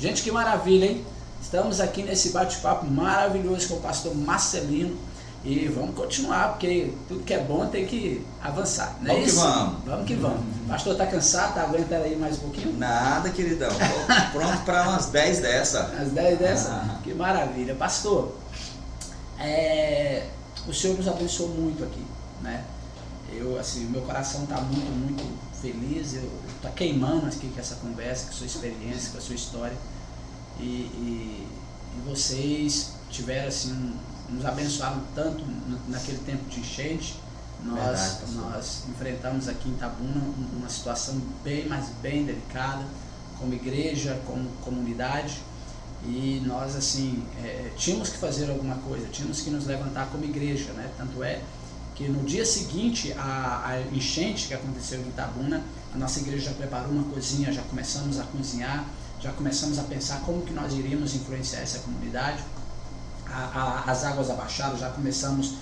Gente, que maravilha, hein? Estamos aqui nesse bate-papo maravilhoso com o pastor Marcelino e vamos continuar, porque tudo que é bom tem que avançar, não é Vamos isso? que vamos. Vamos que vamos. Pastor, tá cansado? Tá aguentando aí mais um pouquinho? Nada, queridão. Tô pronto para umas 10 dessa. As 10 dessa? Que maravilha. Pastor, o Senhor nos abençoou muito aqui, né? Eu, assim, meu coração está muito feliz, eu tô queimando aqui com essa conversa, com a sua experiência, com a sua história, e vocês tiveram, assim, nos abençoaram tanto naquele tempo de enchente. Nós enfrentamos aqui em Itabuna uma situação bem delicada, como igreja, como comunidade, e nós, assim, tínhamos que fazer alguma coisa, tínhamos que nos levantar como igreja, né? Tanto é que no dia seguinte a enchente que aconteceu em Itabuna, a nossa igreja já preparou uma cozinha, já começamos a cozinhar, já começamos a pensar como que nós iríamos influenciar essa comunidade. As águas abaixaram, já começamos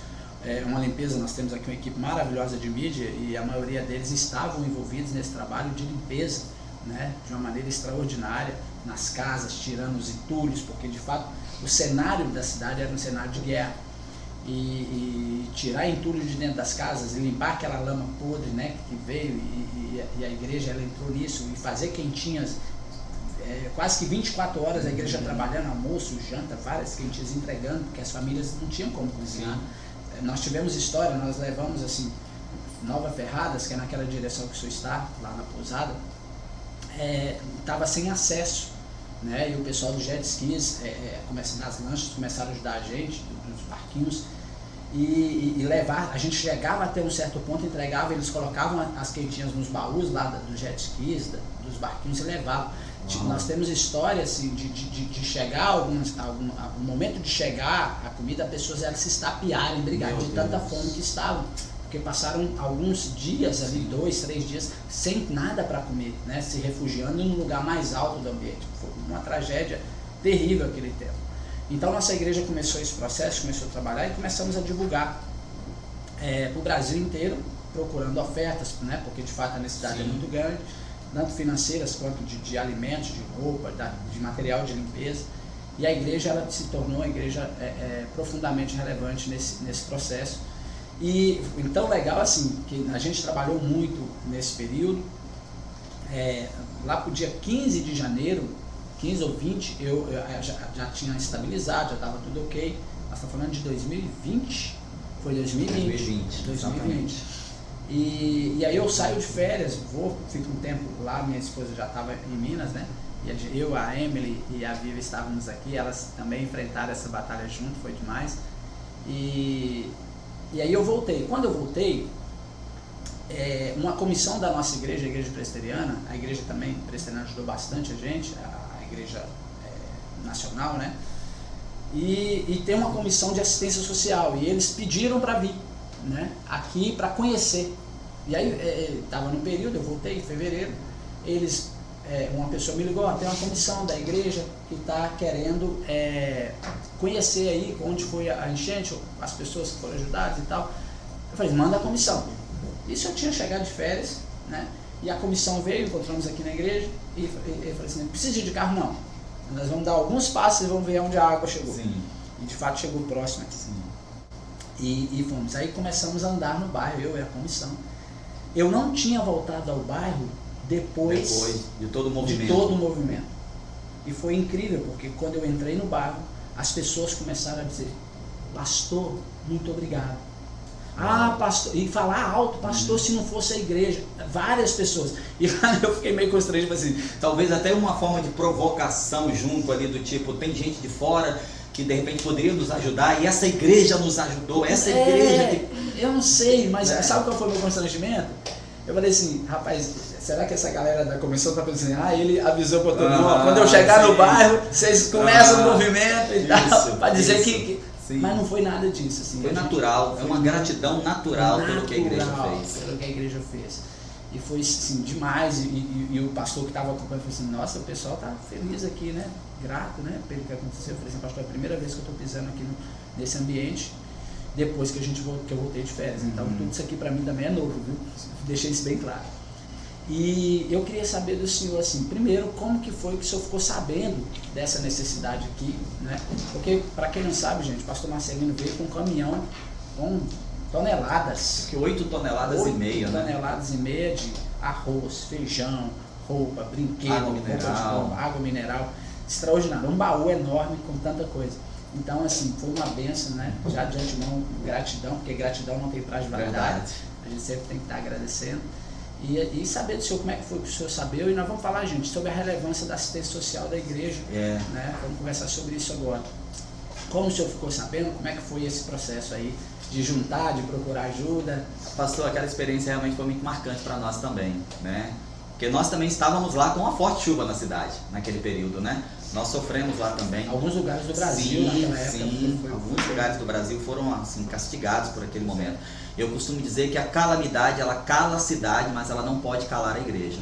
uma limpeza. Nós temos aqui uma equipe maravilhosa de mídia e a maioria deles estavam envolvidos nesse trabalho de limpeza, né, de uma maneira extraordinária, nas casas, tirando os entulhos, porque de fato o cenário da cidade era um cenário de guerra. E tirar entulho de dentro das casas e limpar aquela lama podre, né, que veio, e a igreja ela entrou nisso, e fazer quentinhas, quase que 24 horas a igreja trabalhando, almoço, janta, várias quentinhas entregando, porque as famílias não tinham como cozinhar. Nós tivemos história, nós levamos, assim, Nova Ferradas, que é naquela direção que o senhor está, lá na pousada, estava sem acesso, né, e o pessoal do jet skis, nas lanchas, começaram a ajudar a gente, dos barquinhos, e levar. A gente chegava até um certo ponto, entregava, eles colocavam as quentinhas nos baús lá dos jet skis, dos barquinhos, e levavam. Nós temos história, assim, de chegar um momento de chegar a comida, as pessoas elas se estapearem, brigarem de tanta fome que estavam, porque passaram alguns dias ali, 2, 3 dias, sem nada para comer, né, se refugiando em um lugar mais alto do ambiente. Foi uma tragédia terrível aquele tempo. Então nossa igreja começou esse processo, começou a trabalhar e começamos a divulgar para o Brasil inteiro, procurando ofertas, né, porque de fato a necessidade é muito grande, tanto financeiras quanto de alimentos, de roupa, de material de limpeza. E a igreja ela se tornou uma igreja profundamente relevante nesse processo. E então legal, assim, que a gente trabalhou muito nesse período. Lá para o dia 15 de janeiro, 15 ou 20, eu já tinha estabilizado, já estava tudo ok. Nós estamos falando de 2020, foi 2020. E aí eu saio de férias, fico um tempo lá, minha esposa já estava em Minas, né? E eu, a Emily e a Viva estávamos aqui, elas também enfrentaram essa batalha junto, foi demais. E aí eu voltei. Quando eu voltei, uma comissão da nossa igreja, a igreja presbiteriana, a igreja também presbiteriana ajudou bastante a gente, a igreja nacional, né? E tem uma comissão de assistência social, e eles pediram para vir, né, aqui para conhecer. E aí estava no período, eu voltei em fevereiro, uma pessoa me ligou, tem uma comissão da igreja que está querendo conhecer aí onde foi a enchente, as pessoas que foram ajudadas e tal. Eu falei, manda a comissão. Isso eu tinha chegado de férias, né? E a comissão veio, encontramos aqui na igreja, e eu falei assim, não precisa de carro não, nós vamos dar alguns passos e vamos ver onde a água chegou. Sim. E de fato chegou próximo aqui. Sim. E fomos. Aí começamos a andar no bairro, eu e a comissão. Eu não tinha voltado ao bairro depois de todo o movimento. E foi incrível, porque quando eu entrei no bairro, as pessoas começaram a dizer, pastor, muito obrigado. Pastor, e falar alto, pastor, se não fosse a igreja, várias pessoas. E lá eu fiquei meio constrangido, assim. Talvez até uma forma de provocação junto ali, do tipo, tem gente de fora que de repente poderia nos ajudar, e essa igreja nos ajudou, essa igreja que... Eu não sei, mas sabe qual foi o meu constrangimento? Eu falei assim, rapaz, será que essa galera da comissão tá pensando assim, ele avisou para todo mundo, quando eu chegar no bairro, vocês começam o movimento e tal, para dizer que... Mas não foi nada disso, assim. Foi natural, é uma gratidão natural pelo que a igreja fez. Pelo que a igreja fez. E foi, assim, demais, e o pastor que estava acompanhando falou assim, nossa, o pessoal tá feliz aqui, né, grato, né, pelo que aconteceu. Eu falei assim, pastor, é a primeira vez que eu estou pisando aqui nesse ambiente, depois que eu voltei de férias. Então tudo isso aqui para mim também é novo, viu? Deixei isso bem claro. E eu queria saber do senhor, assim, primeiro, como que foi que o senhor ficou sabendo dessa necessidade aqui, né? Porque, para quem não sabe, gente, o pastor Marcelino veio com um caminhão com toneladas. Que 8 toneladas e meia, né? Toneladas e meia de arroz, feijão, roupa, brinquedo, água mineral, extraordinário. Um baú enorme com tanta coisa. Então, assim, foi uma bênção, né? Já de antemão, gratidão, porque gratidão não tem prazo de validade. A gente sempre tem que estar agradecendo. E saber do senhor como é que foi que o senhor sabeu. E nós vamos falar, gente, sobre a relevância da assistência social da igreja. Né? Vamos conversar sobre isso agora. Como o senhor ficou sabendo, como é que foi esse processo aí de juntar, de procurar ajuda? Pastor, aquela experiência realmente foi muito marcante para nós também, né? Porque nós também estávamos lá com uma forte chuva na cidade, naquele período, né? Nós sofremos lá também. Alguns lugares do Brasil, naquela época. Sim, alguns lugares do Brasil foram assim, castigados por aquele momento. Eu costumo dizer que a calamidade, ela cala a cidade, mas ela não pode calar a igreja.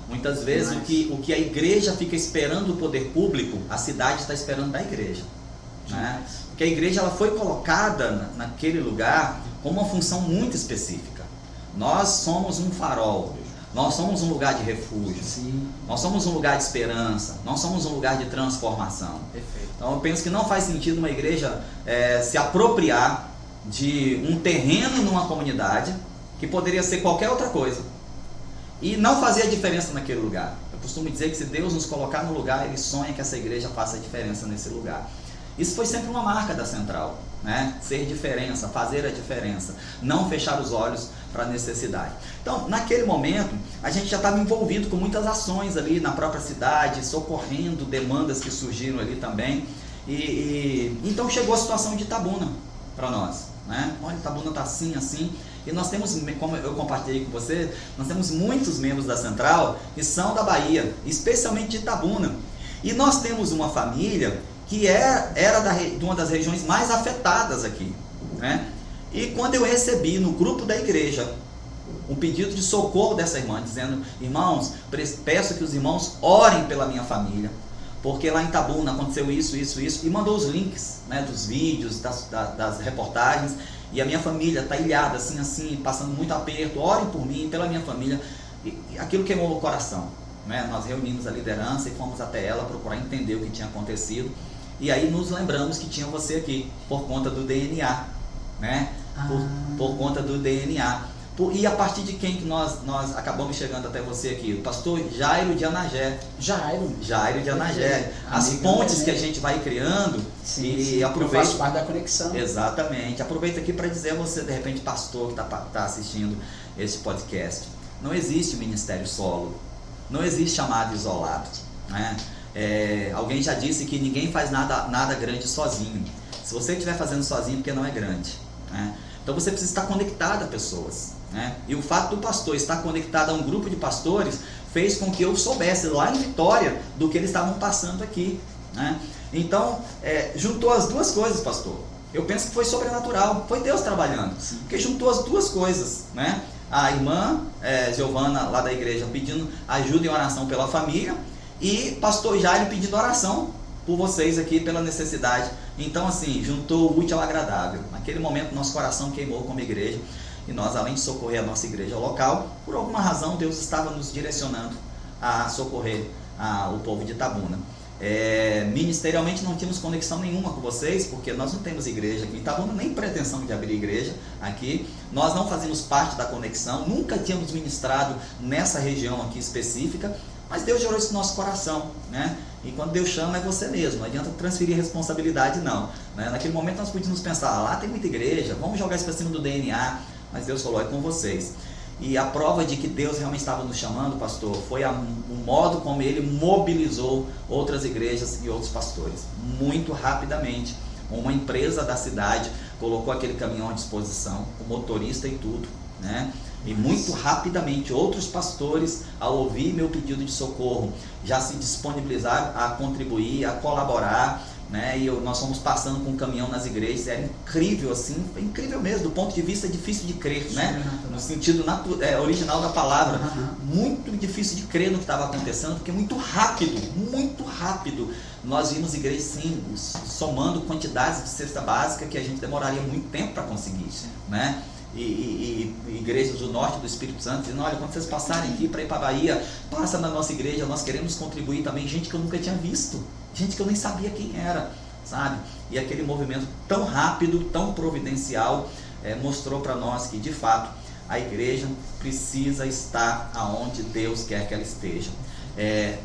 Muitas vezes o que a igreja fica esperando do poder público, a cidade está esperando da igreja. Né? Porque a igreja ela foi colocada naquele lugar com uma função muito específica. Nós somos um farol. Nós somos um lugar de refúgio. Sim. Nós somos um lugar de esperança. Nós somos um lugar de transformação. Perfeito. Então eu penso que não faz sentido uma igreja se apropriar de um terreno numa comunidade que poderia ser qualquer outra coisa e não fazer a diferença naquele lugar. Eu costumo dizer que se Deus nos colocar no lugar, Ele sonha que essa igreja faça a diferença nesse lugar. Isso foi sempre uma marca da Central, né? Ser diferença, fazer a diferença, não fechar os olhos para a necessidade. Então, naquele momento, a gente já estava envolvido com muitas ações ali na própria cidade, socorrendo demandas que surgiram ali também. Então chegou a situação de Itabuna para nós, né? Olha, Itabuna está assim, assim. E nós temos, como eu compartilhei com você, nós temos muitos membros da Central que são da Bahia, especialmente de Itabuna. E nós temos uma família que era de uma das regiões mais afetadas aqui, né? E quando eu recebi no grupo da igreja um pedido de socorro dessa irmã, dizendo: irmãos, peço que os irmãos orem pela minha família, porque lá em Itabuna aconteceu isso, e mandou os links, né, dos vídeos, das reportagens, e a minha família está ilhada, assim, passando muito aperto, orem por mim, pela minha família. E aquilo queimou o coração, né? Nós reunimos a liderança e fomos até ela procurar entender o que tinha acontecido. E aí nos lembramos que tinha você aqui, por conta do DNA, né? Por conta do DNA. E a partir de quem que nós acabamos chegando até você aqui? O pastor Jairo de Anagé. Jairo de Anagé. As pontes que a gente vai criando. Sim, aproveita. Eu faço parte da conexão. Exatamente. Aproveita aqui para dizer a você, de repente, pastor que está assistindo esse podcast. Não existe ministério solo. Não existe chamado isolado, né? Alguém já disse que ninguém faz nada grande sozinho. Se você estiver fazendo sozinho, porque não é grande, né? Então você precisa estar conectado a pessoas, né? E o fato do pastor estar conectado a um grupo de pastores fez com que eu soubesse lá em Vitória do que eles estavam passando aqui, né? Então juntou as duas coisas, pastor. Eu penso que foi sobrenatural, foi Deus trabalhando. Sim. Porque juntou as duas coisas, né? A irmã Giovana lá da igreja pedindo ajuda e oração pela família, e pastor Jairo pedindo oração por vocês aqui, pela necessidade. Então assim, juntou o útil ao agradável. Naquele momento nosso coração queimou como igreja, e nós, além de socorrer a nossa igreja local, por alguma razão Deus estava nos direcionando a socorrer o povo de Itabuna. Ministerialmente não tínhamos conexão nenhuma com vocês, porque nós não temos igreja aqui em Itabuna, nem pretensão de abrir igreja aqui. Nós não fazíamos parte da conexão, nunca tínhamos ministrado nessa região aqui específica, mas Deus gerou isso no nosso coração, né? E quando Deus chama é você mesmo, não adianta transferir responsabilidade não, né? Naquele momento nós podíamos pensar, lá tem muita igreja, vamos jogar isso para cima do DNA, mas Deus falou, é com vocês. E a prova de que Deus realmente estava nos chamando, pastor, foi o modo como Ele mobilizou outras igrejas e outros pastores. Muito rapidamente, uma empresa da cidade colocou aquele caminhão à disposição, o motorista e tudo, né? E muito rapidamente outros pastores, ao ouvir meu pedido de socorro, já se disponibilizaram a contribuir, a colaborar, né? E nós fomos passando com um caminhão nas igrejas. Era incrível, assim, incrível mesmo, do ponto de vista difícil de crer, né? No sentido original da palavra. Muito difícil de crer no que estava acontecendo, porque muito rápido nós vimos igrejas sim, somando quantidades de cesta básica que a gente demoraria muito tempo para conseguir, né? e igrejas do norte do Espírito Santo, dizendo, olha, quando vocês passarem aqui para ir para a Bahia, passa na nossa igreja, nós queremos contribuir também, gente que eu nunca tinha visto, gente que eu nem sabia quem era, sabe? E aquele movimento tão rápido, tão providencial, mostrou para nós que, de fato, a igreja precisa estar aonde Deus quer que ela esteja.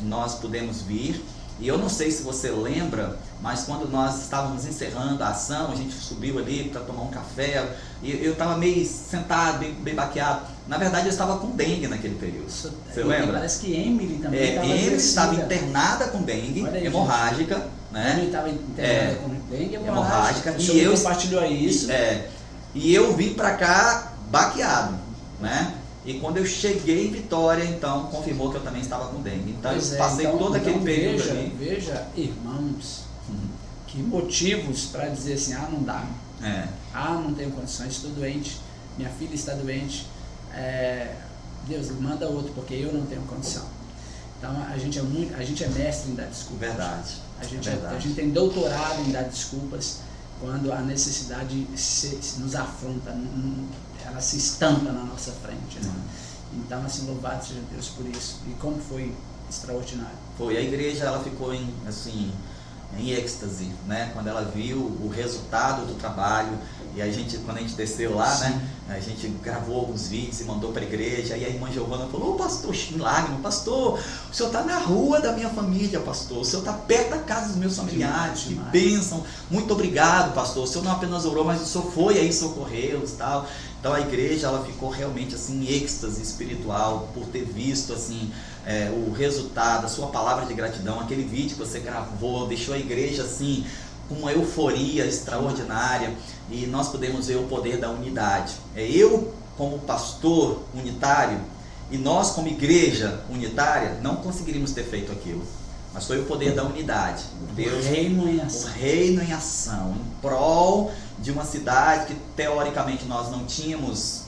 Nós podemos vir, e eu não sei se você lembra, mas quando nós estávamos encerrando a ação, a gente subiu ali para tomar um café, e eu estava meio sentado, bem baqueado. Na verdade, eu estava com dengue naquele período. Você lembra? Parece que Emily também estava internada com dengue hemorrágica, gente. Né? Emily estava internada com dengue hemorrágica. E eu compartilhou isso. E eu vim para cá baqueado, né? E quando eu cheguei em Vitória, então, confirmou que eu também estava com dengue. Então, eu passei todo aquele período ali. Veja, irmãos, que motivos para dizer assim, não dá. Não tenho condições, estou doente, minha filha está doente, Deus, manda outro, porque eu não tenho condição. Então, a gente é mestre em dar desculpas. Verdade. A gente tem doutorado em dar desculpas quando a necessidade nos afronta, ela se estampa na nossa frente, né? Então, assim, louvado seja Deus por isso. E como foi extraordinário. Foi, a igreja ela ficou em êxtase, né? Quando ela viu o resultado do trabalho. E aí quando a gente desceu lá, né? A gente gravou alguns vídeos e mandou para a igreja. E a irmã Giovana falou, pastor, lágrima, pastor, o senhor está na rua da minha família, pastor. O senhor está perto da casa dos meus familiares. Que bênção. Muito obrigado, pastor. O senhor não apenas orou, mas o senhor foi aí socorrê-los e tal. Então a igreja ela ficou realmente assim em êxtase espiritual por ter visto assim o resultado, a sua palavra de gratidão, aquele vídeo que você gravou, deixou a igreja assim com uma euforia extraordinária, e nós podemos ver o poder da unidade. Eu como pastor unitário e nós como igreja unitária não conseguiríamos ter feito aquilo, mas foi o poder da unidade. Deus, o reino em ação, em prol de uma cidade que teoricamente nós não tínhamos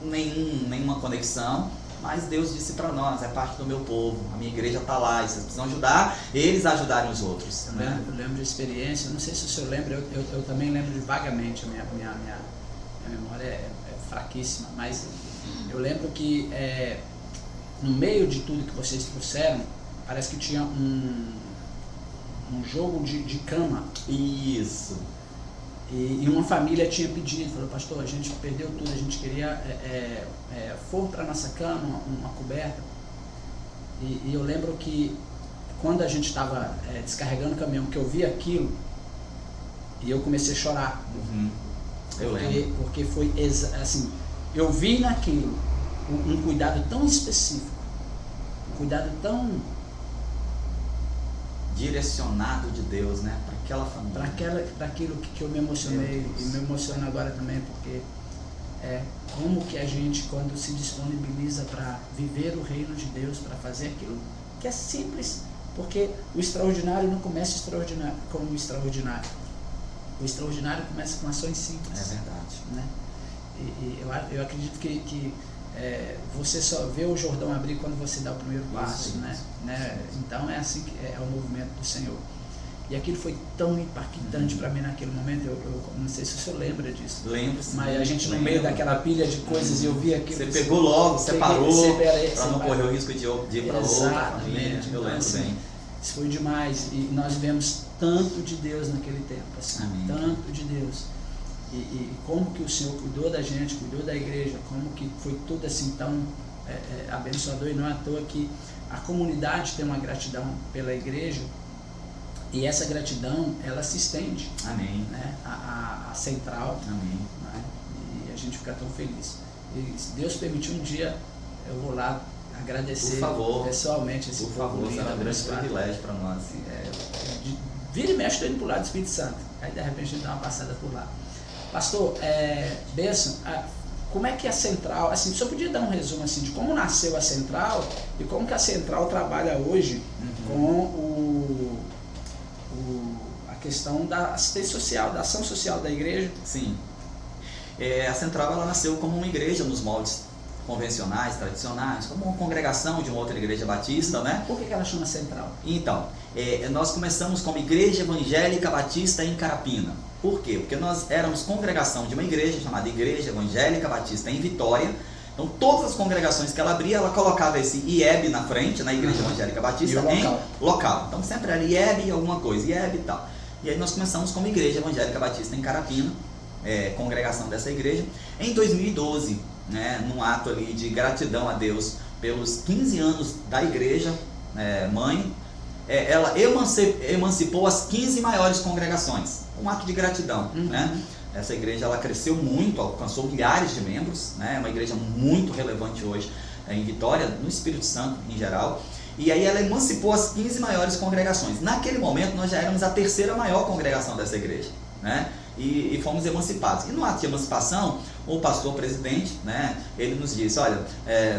nenhuma conexão, mas Deus disse para nós, é parte do meu povo, a minha igreja está lá, e vocês precisam ajudar eles a ajudarem os outros. Eu lembro de experiência, não sei se o senhor lembra, eu também lembro de vagamente, a minha memória é fraquíssima, mas eu lembro que no meio de tudo que vocês trouxeram, parece que tinha um jogo de cama. Isso. E uma família tinha pedido, falou, pastor, a gente perdeu tudo, a gente queria forro para nossa cama, uma coberta. E eu lembro que quando a gente estava descarregando o caminhão, que eu vi aquilo, e eu comecei a chorar. Porque foi assim, eu vi naquilo um cuidado tão específico, um cuidado tão direcionado de Deus, né, para aquela família, para aquilo que eu me emocionei, e me emociono agora também, porque como que a gente, quando se disponibiliza para viver o reino de Deus, para fazer aquilo que é simples, porque o extraordinário não começa como o extraordinário, o extraordinário começa com ações simples. É verdade, né? E eu acredito que você só vê o Jordão abrir quando você dá o primeiro passo, né? Então é assim que é o movimento do Senhor. E aquilo foi tão impactante para mim naquele momento, eu não sei se o senhor lembra disso. Lembro, sim. Mas a gente no meio daquela pilha de coisas e eu vi aquilo. Você pegou logo, separou, para não correr o risco de ir para outra família. Eu lembro assim, bem. Isso foi demais. E nós vemos tanto de Deus naquele tempo, assim, tanto de Deus. E como que o Senhor cuidou da gente, cuidou da igreja, como que foi tudo assim tão abençoador. E não é à toa que a comunidade tem uma gratidão pela igreja, e essa gratidão ela se estende. Amém. Né, a central. Amém. Né, e a gente fica tão feliz. E se Deus permitir, um dia eu vou lá agradecer pessoalmente esse povo. Por favor, será um grande privilégio para nós. Vira e mexe, estou indo para o lado do Espírito Santo. Aí de repente a gente dá uma passada por lá. Pastor, Benção, como é que a central, assim, o senhor podia dar um resumo assim, de como nasceu a central e como que a central trabalha hoje com a questão da assistência social, da ação social da igreja? Sim. A central ela nasceu como uma igreja nos moldes convencionais, tradicionais, como uma congregação de uma outra igreja batista, né? Por que ela chama central? Então, nós começamos como Igreja Evangélica Batista em Carapina. Por quê? Porque nós éramos congregação de uma igreja chamada Igreja Evangélica Batista em Vitória. Então todas as congregações que ela abria, ela colocava esse IEB na frente, na Igreja Evangélica Batista, em local. Então sempre era IEB alguma coisa, IEB e tal. E aí nós começamos como Igreja Evangélica Batista em Carapina, congregação dessa igreja, em 2012, né, num ato ali de gratidão a Deus pelos 15 anos da igreja mãe, ela emancipou as 15 maiores congregações, um ato de gratidão, né? Essa igreja ela cresceu muito, alcançou milhares de membros, né? É uma igreja muito relevante hoje em Vitória, no Espírito Santo em geral. E aí ela emancipou as 15 maiores congregações. Naquele momento nós já éramos a terceira maior congregação dessa igreja, né? E fomos emancipados. E no ato de emancipação, o pastor presidente, né, ele nos disse, olha,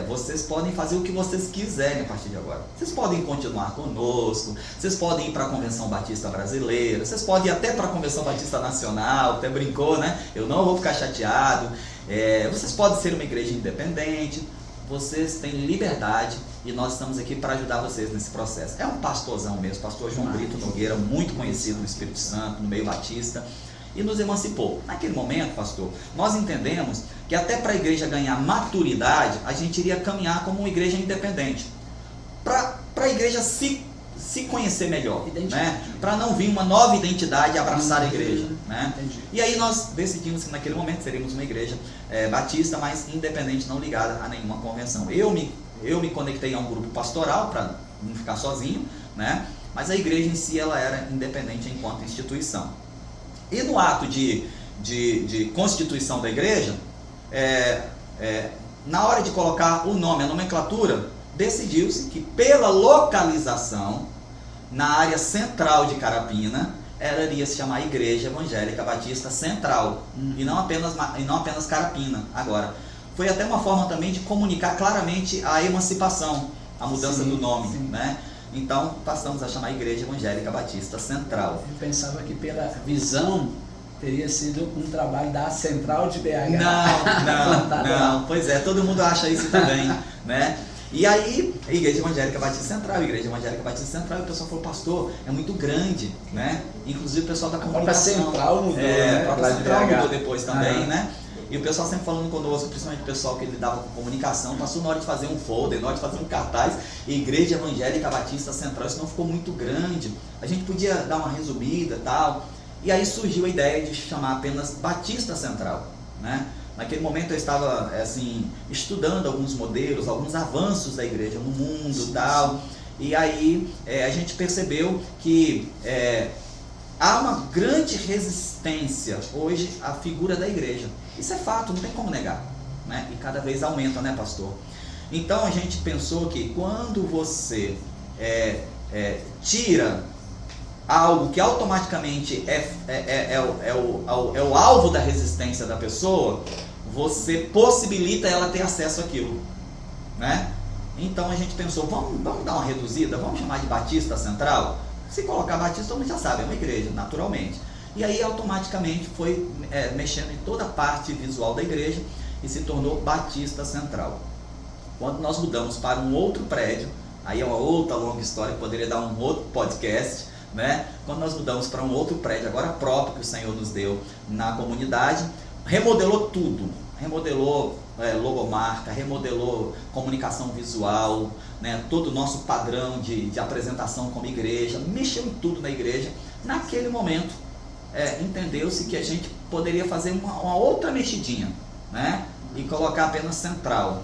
vocês podem fazer o que vocês quiserem a partir de agora. Vocês podem continuar conosco, vocês podem ir para a Convenção Batista Brasileira, vocês podem ir até para a Convenção Batista Nacional, até brincou, né? Eu não vou ficar chateado. Vocês podem ser uma igreja independente, vocês têm liberdade e nós estamos aqui para ajudar vocês nesse processo. É um pastorzão mesmo, pastor João Brito Nogueira, muito conhecido no Espírito Santo, no meio batista, e nos emancipou. Naquele momento, pastor, nós entendemos que até para a igreja ganhar maturidade, a gente iria caminhar como uma igreja independente, para a igreja se conhecer melhor, né? Para não vir uma nova identidade abraçar a igreja, né? E aí nós decidimos que naquele momento seríamos uma igreja batista, mas independente, não ligada a nenhuma convenção. Eu me conectei a um grupo pastoral para não ficar sozinho, né? Mas a igreja em si ela era independente enquanto instituição. E no ato de constituição da igreja, na hora de colocar o nome, a nomenclatura, decidiu-se que pela localização, na área central de Carapina, ela iria se chamar Igreja Evangélica Batista Central, e não apenas Carapina. Agora, foi até uma forma também de comunicar claramente a emancipação, a mudança do nome, né? Então, passamos a chamar a Igreja Evangélica Batista Central. Eu pensava que pela visão teria sido um trabalho da Central de BH. Não, pois é, todo mundo acha isso também, né? E aí, a Igreja Evangélica Batista Central, e o pessoal falou, pastor, é muito grande, né? Inclusive o pessoal da comunicação. A Central mudou, né? A própria Central mudou depois também, né? E o pessoal sempre falando conosco, principalmente o pessoal que lidava com comunicação, passou na hora de fazer um folder, na hora de fazer um cartaz, Igreja Evangélica Batista Central, isso não ficou muito grande, a gente podia dar uma resumida e tal, e aí surgiu a ideia de chamar apenas Batista Central, né? Naquele momento eu estava assim, estudando alguns modelos, alguns avanços da igreja no mundo e tal, e aí a gente percebeu que há uma grande resistência hoje à figura da igreja. Isso é fato, não tem como negar, né? E cada vez aumenta, né, pastor? Então a gente pensou que quando você tira algo que automaticamente é o alvo da resistência da pessoa, você possibilita ela ter acesso àquilo, né? Então a gente pensou, vamos dar uma reduzida, vamos chamar de Batista Central? Se colocar Batista, todo mundo já sabe, é uma igreja, naturalmente. E aí automaticamente foi mexendo em toda a parte visual da igreja e se tornou Batista Central. Quando nós mudamos para um outro prédio, aí é uma outra longa história que poderia dar um outro podcast, né? Quando nós mudamos para um outro prédio, agora próprio que o Senhor nos deu na comunidade, remodelou tudo, remodelou logomarca, remodelou comunicação visual, né? Todo o nosso padrão de apresentação como igreja, mexeu em tudo na igreja. Naquele momento, entendeu-se que a gente poderia fazer uma outra mexidinha, né? E colocar apenas Central.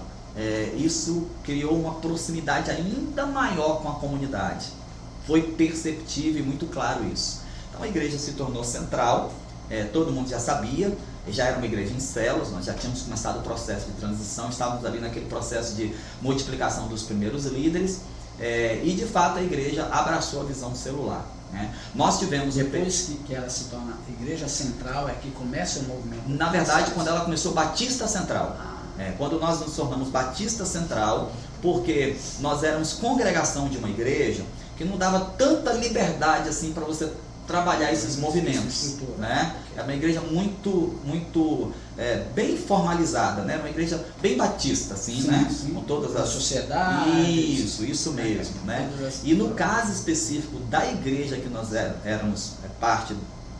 Isso criou uma proximidade ainda maior com a comunidade. Foi perceptível e muito claro isso. Então a igreja se tornou Central, todo mundo já sabia, já era uma igreja em células, nós já tínhamos começado o processo de transição, estávamos ali naquele processo de multiplicação dos primeiros líderes, e de fato a igreja abraçou a visão celular, né? Nós tivemos... Depois que ela se torna Igreja Central, é que começa o movimento? Na verdade, quando ela começou Batista Central. Quando nós nos tornamos Batista Central, porque nós éramos congregação de uma igreja que não dava tanta liberdade assim para você trabalhar esses movimentos, né? É uma igreja muito bem formalizada, né? Uma igreja bem batista, assim, né? Sim. Com todas as sociedades. Isso mesmo, né? E no caso específico da igreja que nós éramos parte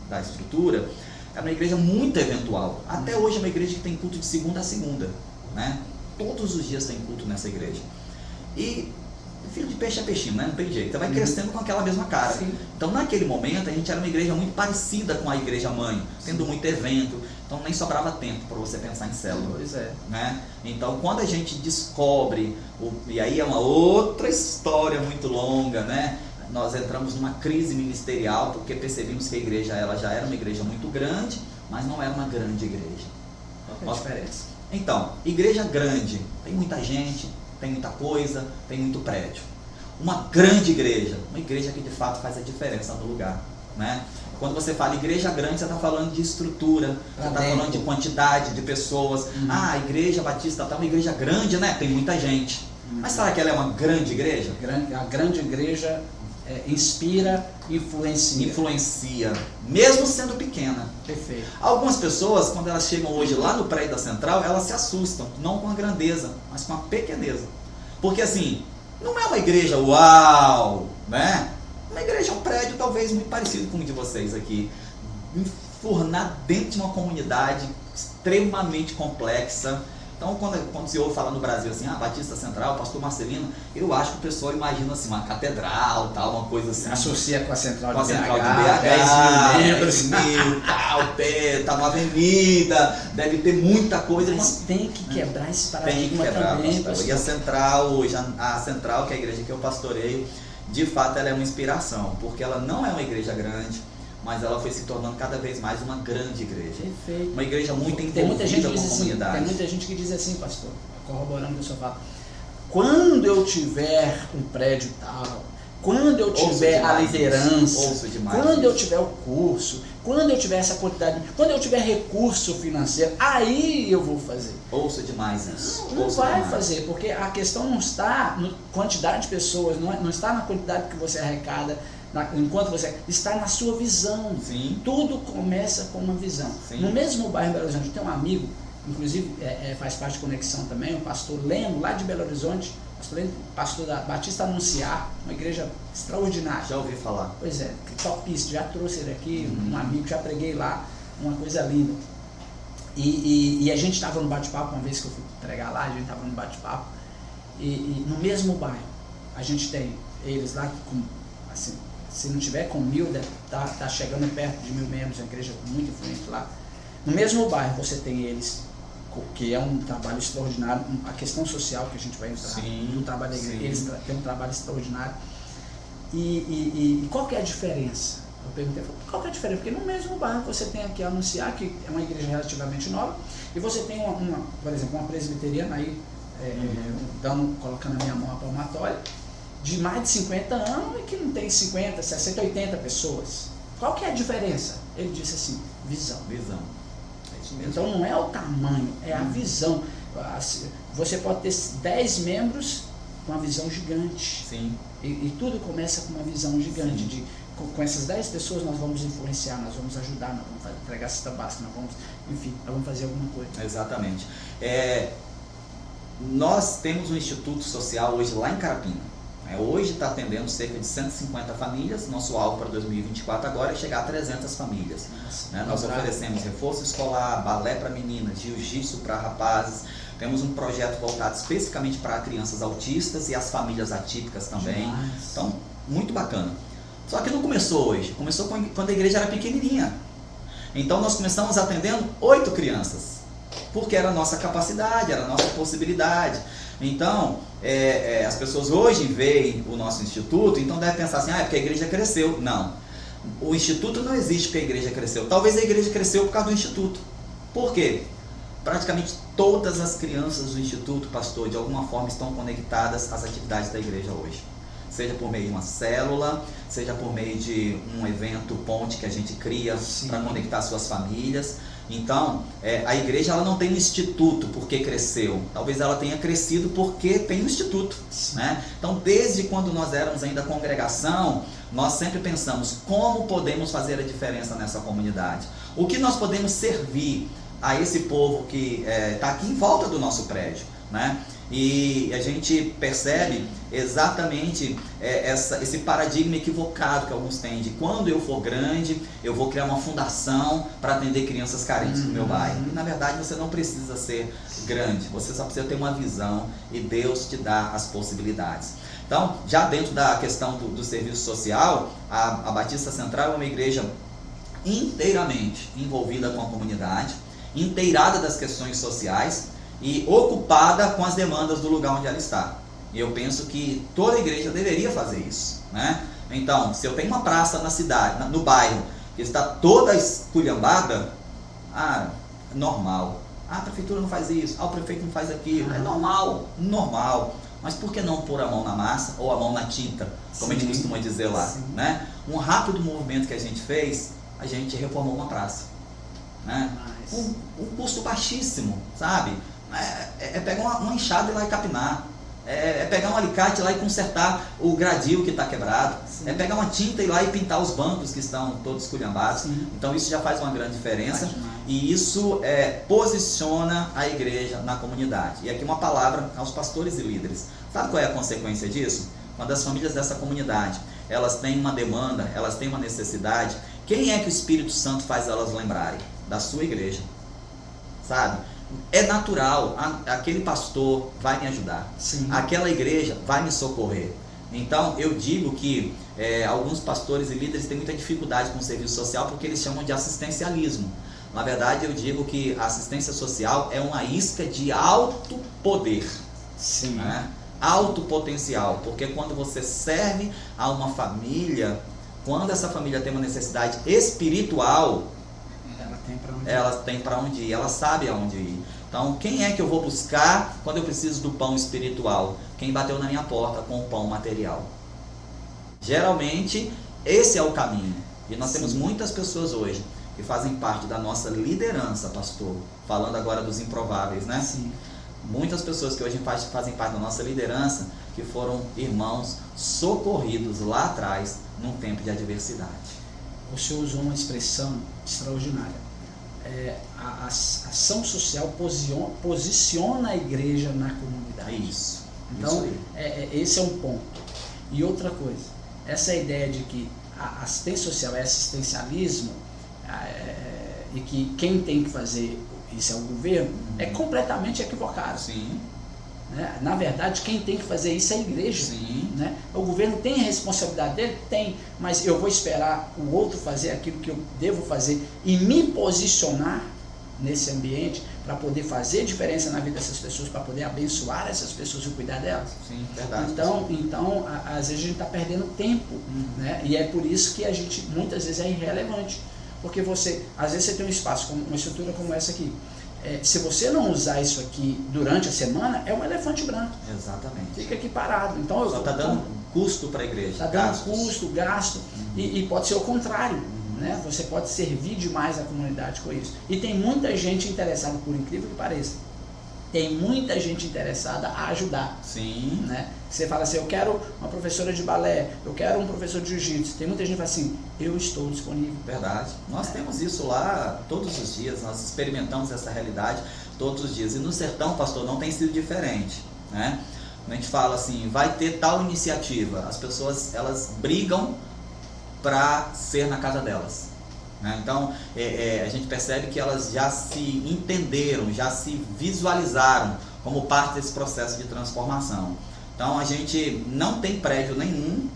da estrutura, era uma igreja muito eventual. Até hoje é uma igreja que tem culto de segunda a segunda, né? Todos os dias tem culto nessa igreja. E filho de peixe é peixinho, né? Não tem jeito. Você vai crescendo com aquela mesma cara. Sim. Então, naquele momento, a gente era uma igreja muito parecida com a igreja mãe, tendo muito evento. Então, nem sobrava tempo para você pensar em célula. Pois é. Né? Então, quando a gente descobre, e aí é uma outra história muito longa, né? Nós entramos numa crise ministerial, porque percebimos que a igreja ela já era uma igreja muito grande, mas não era uma grande igreja. Qual que é a diferença? Então, igreja grande, tem muita gente, tem muita coisa, tem muito prédio. Uma grande igreja, uma igreja que de fato faz a diferença no lugar, né? Quando você fala igreja grande, você está falando de estrutura, você está falando de quantidade de pessoas. A igreja batista está uma igreja grande, né? Tem muita gente. Mas será que ela é uma grande igreja? A grande igreja inspira, influencia. Influencia, mesmo sendo pequena. Perfeito. Algumas pessoas, quando elas chegam hoje lá no prédio da Central, elas se assustam, não com a grandeza, mas com a pequeneza. Porque assim, não é uma igreja uau, né? Uma igreja é um prédio talvez muito parecido com o de vocês aqui, enfurnado dentro de uma comunidade extremamente complexa. Então, quando se ouve falar no Brasil assim, Batista Central, Pastor Marcelino, eu acho que o pessoal imagina assim, uma catedral, tal, uma coisa assim. Associa com a Central com de a Central de BH, 10 mil membros, 10 mil, tal, tá numa avenida, deve ter muita coisa. Mas tem que quebrar esse Tem que paradigma quebrar, também. pastor. E a Central, hoje, a Central, que é a igreja que eu pastoreio, de fato ela é uma inspiração, porque ela não é uma igreja grande, mas ela foi se tornando cada vez mais uma grande igreja. Perfeito. Uma igreja muito Tem muita gente envolvida que com a diz assim, comunidade. tem muita gente que diz assim, pastor, corroborando o que o senhor fala, quando eu tiver um prédio tal, quando eu tiver a liderança, quando eu tiver o curso, quando eu tiver essa quantidade, quando eu tiver recurso financeiro, aí eu vou fazer. Ouço demais isso. Não vai fazer, porque a questão não está na quantidade de pessoas, não está na quantidade que você arrecada, enquanto você está na sua visão. Sim. Tudo começa com uma visão. Sim. No mesmo bairro Belo Horizonte tem um amigo, inclusive faz parte de Conexão também, o pastor Lemo, lá de Belo Horizonte, pastor da Batista Anunciar, uma igreja extraordinária. Já ouvi falar. Pois é, topíssimo, já trouxe ele aqui, um amigo, já preguei lá, uma coisa linda. E a gente estava no bate-papo, uma vez que eu fui pregar lá, a gente estava no bate-papo, e no mesmo bairro, a gente tem eles lá, assim, se não tiver com 1000, tá chegando perto de 1000 membros, é uma igreja muito influente lá. No mesmo bairro você tem eles, que é um trabalho extraordinário, a questão social que a gente vai entrar, no trabalho da igreja, eles têm um trabalho extraordinário. E qual que é a diferença? Eu perguntei, qual que é a diferença? Porque no mesmo bairro você tem aqui a Anunciar, que é uma igreja relativamente nova, e você tem por exemplo, uma presbiteriana aí, colocando a minha mão a palmatória, de mais de 50 anos e que não tem 50, 60, 80 pessoas. Qual que é a diferença? Ele disse assim, visão. Visão. É isso mesmo. Então não é o tamanho, é a visão. Você pode ter 10 membros com uma visão gigante. Sim. E tudo começa com uma visão gigante. Com essas 10 pessoas nós vamos influenciar, nós vamos ajudar, nós vamos pregar cesta básica, nós vamos fazer alguma coisa. Exatamente. Nós temos um instituto social hoje lá em Carapina. Hoje está atendendo cerca de 150 famílias. Nosso alvo para 2024 agora é chegar a 300 famílias. Nós oferecemos reforço escolar, balé para meninas, jiu-jitsu para rapazes. Temos um projeto voltado especificamente para crianças autistas e as famílias atípicas também. Então, muito bacana. Só que não começou hoje. Começou quando a igreja era pequenininha. Então, nós começamos atendendo 8 crianças. Porque era a nossa capacidade, era a nossa possibilidade. Então, as pessoas hoje veem o nosso instituto, então devem pensar assim, é porque a igreja cresceu. Não, o instituto não existe porque a igreja cresceu. Talvez a igreja cresceu por causa do instituto. Por quê? Praticamente todas as crianças do instituto, pastor, de alguma forma estão conectadas às atividades da igreja hoje. Seja por meio de uma célula, seja por meio de um evento ponte que a gente cria para conectar suas famílias. Então, a igreja ela não tem um instituto porque cresceu, talvez ela tenha crescido porque tem um instituto, né? Então, desde quando nós éramos ainda congregação, nós sempre pensamos como podemos fazer a diferença nessa comunidade, o que nós podemos servir a esse povo que está aqui em volta do nosso prédio, né? E a gente percebe exatamente esse paradigma equivocado que alguns têm, de quando eu for grande, eu vou criar uma fundação para atender crianças carentes do meu bairro. E na verdade você não precisa ser grande, você só precisa ter uma visão e Deus te dá as possibilidades. Então, já dentro da questão do serviço social, a Batista Central é uma igreja inteiramente envolvida com a comunidade, inteirada das questões sociais e ocupada com as demandas do lugar onde ela está. E eu penso que toda igreja deveria fazer isso, né? Então, se eu tenho uma praça na cidade, no bairro, que está toda esculhambada, normal. A prefeitura não faz isso, o prefeito não faz aquilo. É normal. Mas por que não pôr a mão na massa ou a mão na tinta, como a gente costuma dizer lá, né? Um rápido movimento que a gente fez, a gente reformou uma praça, né? Um custo baixíssimo, sabe? É pegar uma enxada e ir lá e capinar. É pegar um alicate lá e consertar o gradil que está quebrado. Sim. É pegar uma tinta e ir lá e pintar os bancos que estão todos esculhambados. Então isso já faz uma grande diferença. E isso posiciona a igreja na comunidade. E aqui uma palavra aos pastores e líderes. Sabe qual é a consequência disso? Quando as famílias dessa comunidade, elas têm uma demanda, elas têm uma necessidade, quem é que o Espírito Santo faz elas lembrarem? Da sua igreja. Sabe? É natural, aquele pastor vai me ajudar, aquela igreja vai me socorrer. Então eu digo que alguns pastores e líderes têm muita dificuldade com o serviço social porque eles chamam de assistencialismo. Na verdade eu digo que a assistência social é uma isca de alto poder, né? Alto potencial, porque quando você serve a uma família, quando essa família tem uma necessidade espiritual, ela tem para onde ir, ela sabe aonde ir. Então, quem é que eu vou buscar quando eu preciso do pão espiritual? Quem bateu na minha porta com o pão material. Geralmente, esse é o caminho. E nós temos muitas pessoas hoje que fazem parte da nossa liderança, pastor. Falando agora dos improváveis, né? Muitas pessoas que hoje fazem parte da nossa liderança, que foram irmãos socorridos lá atrás, num tempo de adversidade. O senhor usou uma expressão extraordinária. A ação social posiciona a igreja na comunidade. Isso. Então, esse é um ponto. E outra coisa, essa ideia de que a assistência social é assistencialismo, e que quem tem que fazer isso é o governo, é completamente equivocado. Né? Na verdade, quem tem que fazer isso é a igreja. Né? O governo tem a responsabilidade dele? Tem, mas eu vou esperar o outro fazer aquilo que eu devo fazer e me posicionar nesse ambiente para poder fazer diferença na vida dessas pessoas, para poder abençoar essas pessoas e cuidar delas. Verdade. Então às vezes a gente está perdendo tempo, né? E é por isso que a gente muitas vezes é irrelevante, porque às vezes você tem um espaço, uma estrutura como essa aqui. Se você não usar isso aqui durante a semana, é um elefante branco. Exatamente. Fica aqui parado. Então só está dando custo para a igreja. Está dando custo, gasto. E pode ser o contrário. Né? Você pode servir demais a comunidade com isso. E tem muita gente interessada, por incrível que pareça. Tem muita gente interessada a ajudar. Né? Você fala assim, eu quero uma professora de balé, eu quero um professor de jiu-jitsu. Tem muita gente que fala assim, eu estou disponível. Verdade. Nós temos isso lá todos os dias, nós experimentamos essa realidade todos os dias. E no sertão, pastor, não tem sido diferente. Né? A gente fala assim, vai ter tal iniciativa. As pessoas, elas brigam para ser na casa delas. Então, a gente percebe que elas já se entenderam, já se visualizaram como parte desse processo de transformação. Então, a gente não tem prédio nenhum,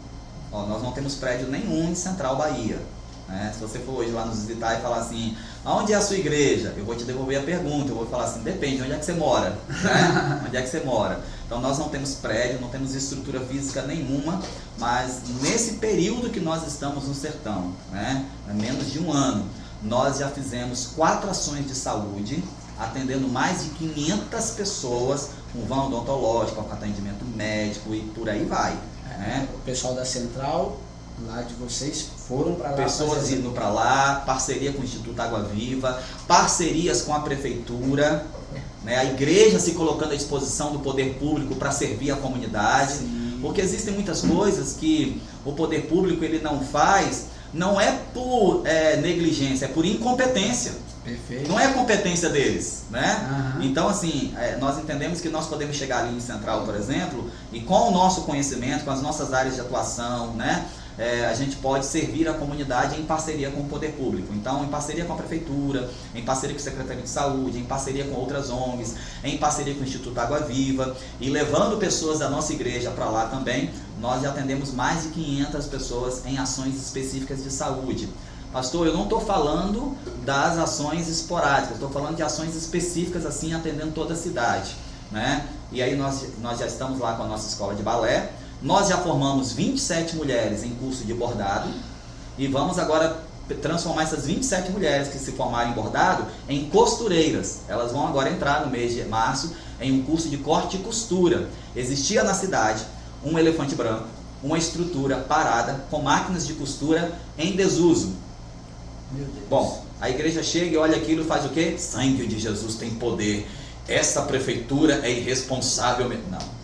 nós não temos prédio nenhum em Central Bahia. Né? Se você for hoje lá nos visitar e falar assim, aonde é a sua igreja? Eu vou te devolver a pergunta, eu vou falar assim, depende, onde é que você mora? Né? Onde é que você mora? Então nós não temos prédio, não temos estrutura física nenhuma, mas nesse período que nós estamos no sertão, né, menos de um ano, nós já fizemos 4 ações de saúde, atendendo mais de 500 pessoas com vão odontológico, com atendimento médico e por aí vai. Né? O pessoal da Central, lá de vocês, foram para lá. Pessoas indo para lá, parceria com o Instituto Água Viva, parcerias com a prefeitura, né, a igreja se colocando à disposição do poder público para servir a comunidade. Porque existem muitas coisas que o poder público ele não faz, não é por negligência, é por incompetência. Perfeito. Não é competência deles, né? Uhum. Então, assim, nós entendemos que nós podemos chegar ali em Central, por exemplo, e com o nosso conhecimento, com as nossas áreas de atuação, né? A gente pode servir a comunidade em parceria com o poder público. Então, em parceria com a Prefeitura, em parceria com o Secretaria de Saúde, em parceria com outras ONGs, em parceria com o Instituto Água Viva, e levando pessoas da nossa igreja para lá também, nós já atendemos mais de 500 pessoas em ações específicas de saúde. Pastor, eu não estou falando das ações esporádicas, estou falando de ações específicas, assim, atendendo toda a cidade, né? E aí nós já estamos lá com a nossa escola de balé. Nós já formamos 27 mulheres em curso de bordado e vamos agora transformar essas 27 mulheres que se formaram em bordado em costureiras. Elas vão agora entrar no mês de março em um curso de corte e costura. Existia na cidade um elefante branco, uma estrutura parada com máquinas de costura em desuso. Meu Deus. Bom, a igreja chega e olha aquilo e faz o quê? Sangue de Jesus tem poder. Essa prefeitura é irresponsável. Não.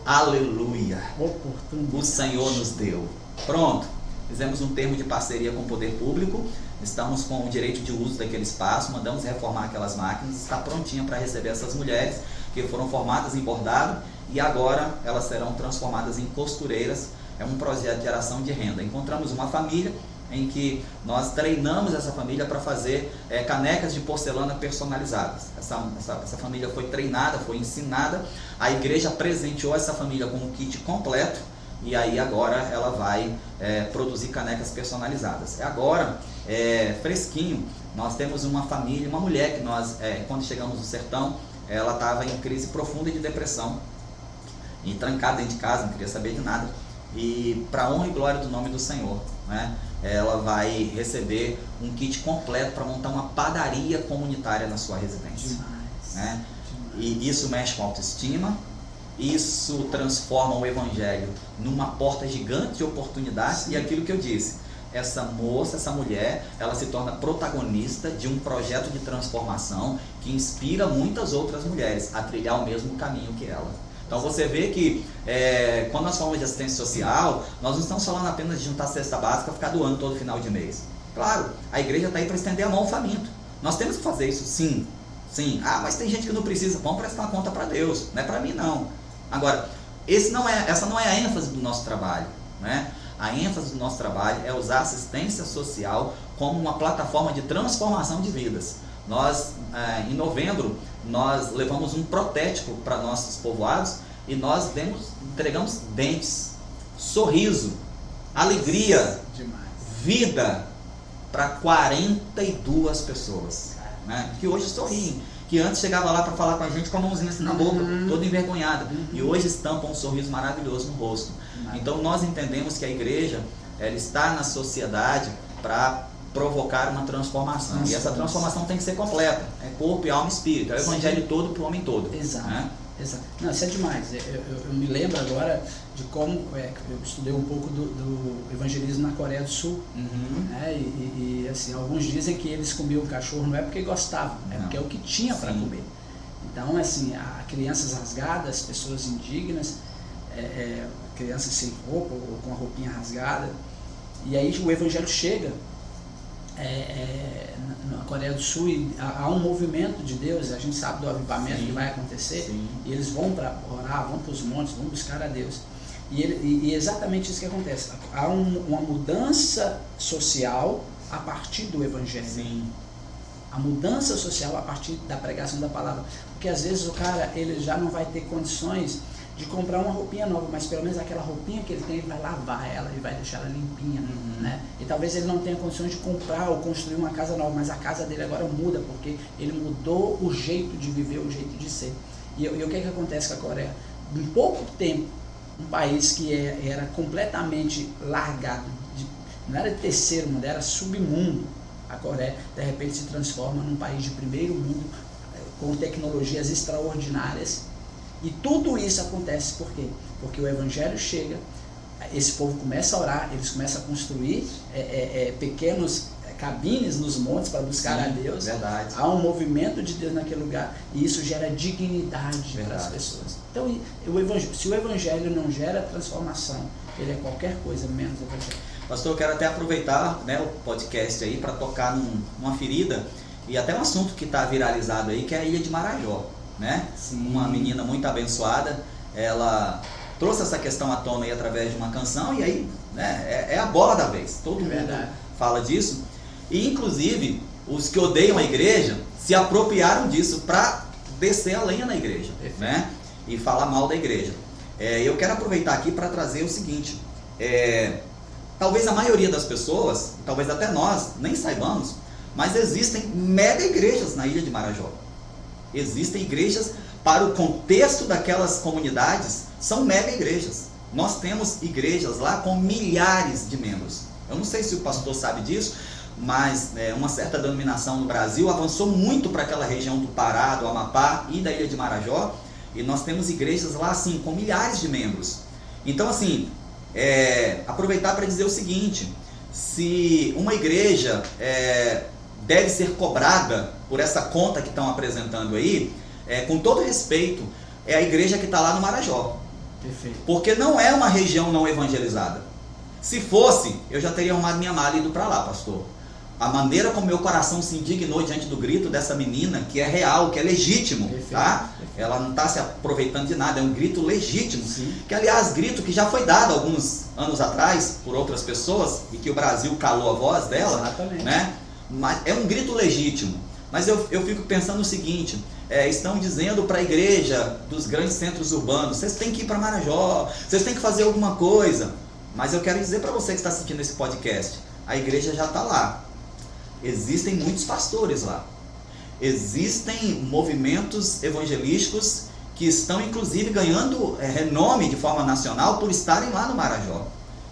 Aleluia. O Senhor nos deu. Pronto. Fizemos um termo de parceria com o poder público. Estamos com o direito de uso daquele espaço. Mandamos reformar aquelas máquinas. Está prontinha para receber essas mulheres que foram formadas em bordado e agora elas serão transformadas em costureiras. É um projeto de geração de renda. Encontramos uma família em que nós treinamos essa família para fazer canecas de porcelana personalizadas. Essa família foi treinada, foi ensinada, a igreja presenteou essa família com um kit completo e aí agora ela vai produzir canecas personalizadas. Agora, fresquinho, nós temos uma família, uma mulher que nós, quando chegamos no sertão, ela estava em crise profunda de depressão e trancada dentro de casa, não queria saber de nada. E para honra e glória do nome do Senhor, né? Ela vai receber um kit completo para montar uma padaria comunitária na sua residência. Demais. Né? E isso mexe com a autoestima, isso transforma o evangelho numa porta gigante de oportunidades. Sim. E aquilo que eu disse, essa moça, essa mulher, ela se torna protagonista de um projeto de transformação que inspira muitas outras mulheres a trilhar o mesmo caminho que ela. Então você vê que quando nós falamos de assistência social, nós não estamos falando apenas de juntar cesta básica e ficar doando todo final de mês. Claro, a igreja está aí para estender a mão ao faminto. Nós temos que fazer isso, sim. Sim. Ah, mas tem gente que não precisa. Vamos prestar uma conta para Deus. Não é para mim, não. Agora, essa não é a ênfase do nosso trabalho, né? A ênfase do nosso trabalho é usar a assistência social como uma plataforma de transformação de vidas. Nós, em novembro, nós levamos um protético para nossos povoados e nós entregamos dentes, sorriso, alegria, demais, vida para 42 pessoas, né? Que hoje sorriem, que antes chegava lá para falar com a gente com a mãozinha assim na boca, toda envergonhada, e hoje estampam um sorriso maravilhoso no rosto. Então nós entendemos que a igreja ela está na sociedade para provocar uma transformação. E essa transformação tem que ser completa. É corpo e alma e espírito. É o evangelho todo para o homem todo. Exato. Né? Exato. Não, isso é demais. Eu me lembro agora de como eu estudei um pouco do evangelismo na Coreia do Sul. Né? E assim, alguns dizem que eles comiam cachorro não é porque gostavam, é porque é o que tinha para comer. Então, assim, crianças rasgadas, pessoas indignas, crianças sem roupa ou com a roupinha rasgada. E aí o evangelho chega na Coreia do Sul e há um movimento de Deus, a gente sabe do avivamento que vai acontecer. Sim. E eles vão para orar, vão para os montes, vão buscar a Deus. E exatamente isso que acontece. Há uma mudança social a partir do evangelho. Sim. A mudança social a partir da pregação da palavra. Porque às vezes o cara ele já não vai ter condições de comprar uma roupinha nova, mas pelo menos aquela roupinha que ele tem, ele vai lavar ela e vai deixar ela limpinha, né? E talvez ele não tenha condições de comprar ou construir uma casa nova, mas a casa dele agora muda, porque ele mudou o jeito de viver, o jeito de ser. E o que acontece com a Coreia? Em pouco tempo, um país que era completamente largado, não era de terceiro mundo, era submundo, a Coreia de repente se transforma num país de primeiro mundo, com tecnologias extraordinárias. E tudo isso acontece por quê? Porque o evangelho chega, esse povo começa a orar, eles começam a construir pequenos cabines nos montes para buscar a Deus. Verdade. Há um movimento de Deus naquele lugar e isso gera dignidade para as pessoas. Então, se o evangelho não gera transformação, ele é qualquer coisa menos evangelho. Pastor, eu quero até aproveitar, né, o podcast aí para tocar numa ferida e até um assunto que está viralizado aí, que é a Ilha de Marajó, né? Sim. Uma menina muito abençoada, ela trouxe essa questão à tona aí através de uma canção e aí, né, é a bola da vez, todo mundo fala disso e inclusive os que odeiam a igreja se apropriaram disso para descer a lenha na igreja, né? E falar mal da igreja. Eu quero aproveitar aqui para trazer o seguinte, talvez a maioria das pessoas, talvez até nós, nem saibamos, mas existem mega igrejas na Ilha de Marajó. Existem igrejas, para o contexto daquelas comunidades, são mega igrejas. Nós temos igrejas lá com milhares de membros. Eu não sei se o pastor sabe disso, mas uma certa denominação no Brasil avançou muito para aquela região do Pará, do Amapá e da Ilha de Marajó, e nós temos igrejas lá assim, com milhares de membros. Então assim, aproveitar para dizer o seguinte, se uma igreja deve ser cobrada por essa conta que estão apresentando aí, com todo respeito, é a igreja que está lá no Marajó. Perfeito. Porque não é uma região não evangelizada. Se fosse, eu já teria arrumado minha mala e ido para lá, pastor. A maneira como meu coração se indignou diante do grito dessa menina, que é real, que é legítimo, perfeito, tá? Perfeito. Ela não está se aproveitando de nada, é um grito legítimo. Sim. Que aliás, grito que já foi dado alguns anos atrás por outras pessoas e que o Brasil calou a voz dela. Exatamente. Né? Mas é um grito legítimo. Mas eu fico pensando o seguinte, estão dizendo para a igreja dos grandes centros urbanos, vocês têm que ir para Marajó, vocês têm que fazer alguma coisa. Mas eu quero dizer para você que está assistindo esse podcast, a igreja já está lá. Existem muitos pastores lá. Existem movimentos evangelísticos que estão inclusive ganhando renome de forma nacional por estarem lá no Marajó.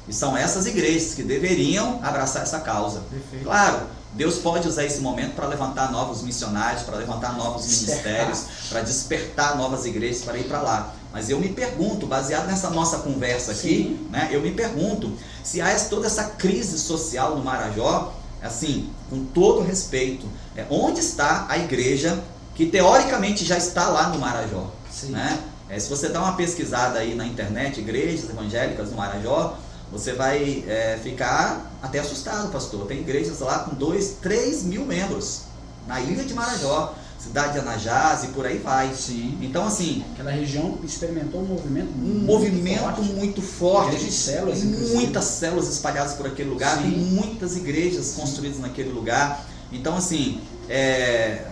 E são essas igrejas que deveriam abraçar essa causa. Perfeito. Claro, Deus pode usar esse momento para levantar novos missionários, para levantar novos ministérios, para despertar novas igrejas para ir para lá. Mas eu me pergunto, baseado nessa nossa conversa aqui, né, eu me pergunto se há toda essa crise social no Marajó, assim, com todo respeito, onde está a igreja que teoricamente já está lá no Marajó? Né? Se você dá uma pesquisada aí na internet, igrejas evangélicas no Marajó, você vai ficar até assustado, pastor. Tem igrejas lá com 2, 3 mil membros, na Ilha de Marajó, cidade de Anajás e por aí vai. Sim. Então assim, aquela região experimentou um movimento muito forte, de células, muitas células espalhadas por aquele lugar. Sim. Tem muitas igrejas construídas naquele lugar. Então assim, é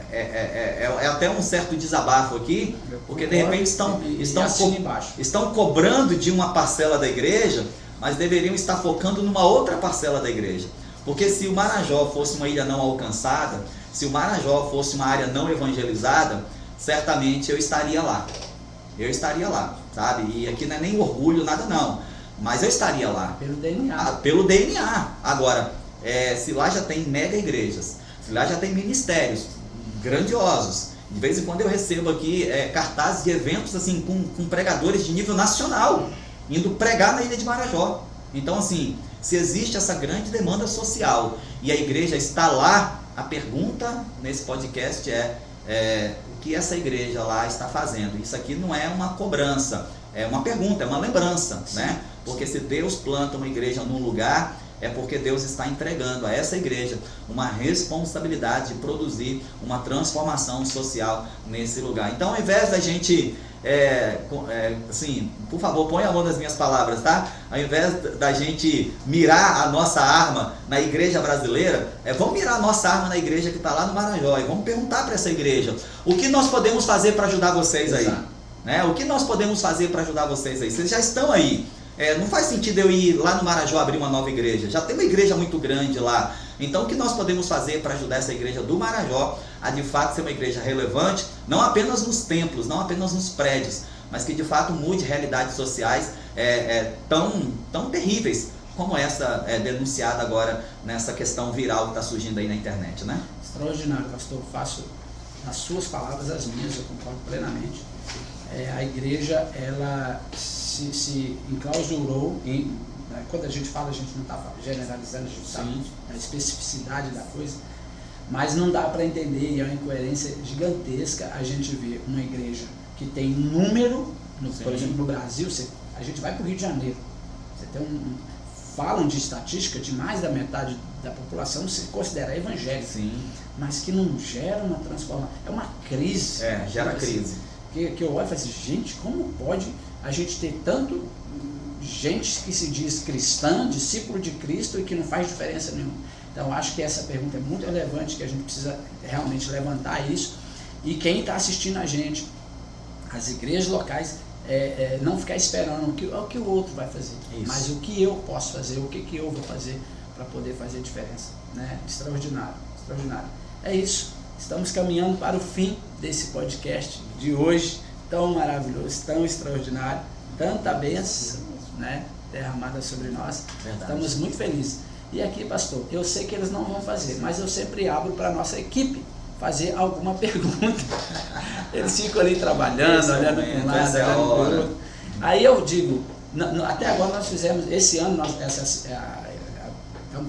até um certo desabafo aqui, porque de repente estão cobrando de uma parcela da igreja, mas deveriam estar focando numa outra parcela da igreja. Porque se o Marajó fosse uma ilha não alcançada, se o Marajó fosse uma área não evangelizada, certamente eu estaria lá. Eu estaria lá, sabe? E aqui não é nem orgulho, nada não. Mas eu estaria lá. Pelo DNA. Pelo DNA. Agora, se lá já tem mega igrejas, se lá já tem ministérios grandiosos, de vez em quando eu recebo aqui cartazes de eventos assim, com pregadores de nível nacional, indo pregar na Ilha de Marajó. Então assim, se existe essa grande demanda social e a igreja está lá, a pergunta nesse podcast o que essa igreja lá está fazendo. Isso aqui não é uma cobrança, é uma pergunta, é uma lembrança, né? Porque se Deus planta uma igreja num lugar, é porque Deus está entregando a essa igreja uma responsabilidade de produzir uma transformação social nesse lugar. Então, ao invés da gente, assim, por favor, põe a mão nas minhas palavras, tá? Ao invés da gente mirar a nossa arma na igreja brasileira, vamos mirar a nossa arma na igreja que está lá no Marajó e vamos perguntar para essa igreja, o que nós podemos fazer para ajudar vocês aí? Né? O que nós podemos fazer para ajudar vocês aí? Vocês já estão aí. Não faz sentido eu ir lá no Marajó abrir uma nova igreja, já tem uma igreja muito grande lá. Então o que nós podemos fazer para ajudar essa igreja do Marajó a de fato ser uma igreja relevante, não apenas nos templos, não apenas nos prédios, mas que de fato mude realidades sociais tão terríveis como essa denunciada agora nessa questão viral que está surgindo aí na internet, né? Extraordinário, pastor. Faço as suas palavras as minhas, eu concordo plenamente. A igreja, ela se enclausurou em... Quando a gente fala, a gente não está generalizando, a gente sabe a especificidade da coisa, mas não dá para entender, e é uma incoerência gigantesca a gente ver uma igreja que tem número, por exemplo, no Brasil, a gente vai para o Rio de Janeiro, você tem falam de estatística de mais da metade da população se considera evangélica, Sim. mas que não gera uma transformação. É uma crise. Gera crise. Que eu olho e falo assim, gente, como pode a gente ter tanto gente que se diz cristã, discípulo de Cristo e que não faz diferença nenhuma? Então, acho que essa pergunta é muito relevante, que a gente precisa realmente levantar isso. E quem está assistindo a gente, as igrejas locais, não ficar esperando o que o outro vai fazer, mas o que eu posso fazer, o que eu vou fazer para poder fazer diferença, né? Extraordinário, extraordinário. É isso, estamos caminhando para o fim desse podcast de hoje, tão maravilhoso, tão extraordinário, tanta bênção, né, derramada sobre nós. Verdade. Estamos muito felizes. E aqui, pastor, eu sei que eles não vão fazer, mas eu sempre abro para a nossa equipe fazer alguma pergunta. Eles ficam ali trabalhando, olhando para um lado, olhando para o outro. Aí eu digo, até agora nós fizemos, esse ano, estamos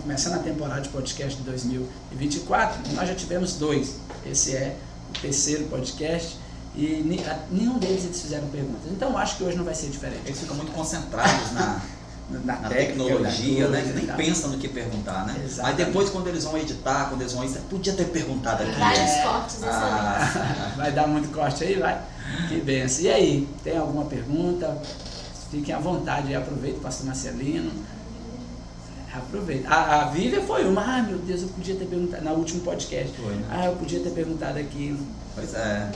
começando a temporada de podcast de 2024, e nós já tivemos 2. Esse é o 3º podcast, e nenhum deles eles fizeram perguntas. Então eu acho que hoje não vai ser diferente. Eles ficam muito concentrados na tecnologia, né? Que nem pensam no que perguntar, né? Exatamente. Mas depois, quando eles vão editar, quando eles vão isso, podia ter perguntado aqui. Vários cortes, excelente. Vai dar muito corte aí, vai? Que benção. E aí, tem alguma pergunta? Fiquem à vontade aí, aproveita, pastor Marcelino. Aproveita. A Vívia foi uma, meu Deus, eu podia ter perguntado, no último podcast. Foi, né? Eu podia ter perguntado aquilo. Pois é.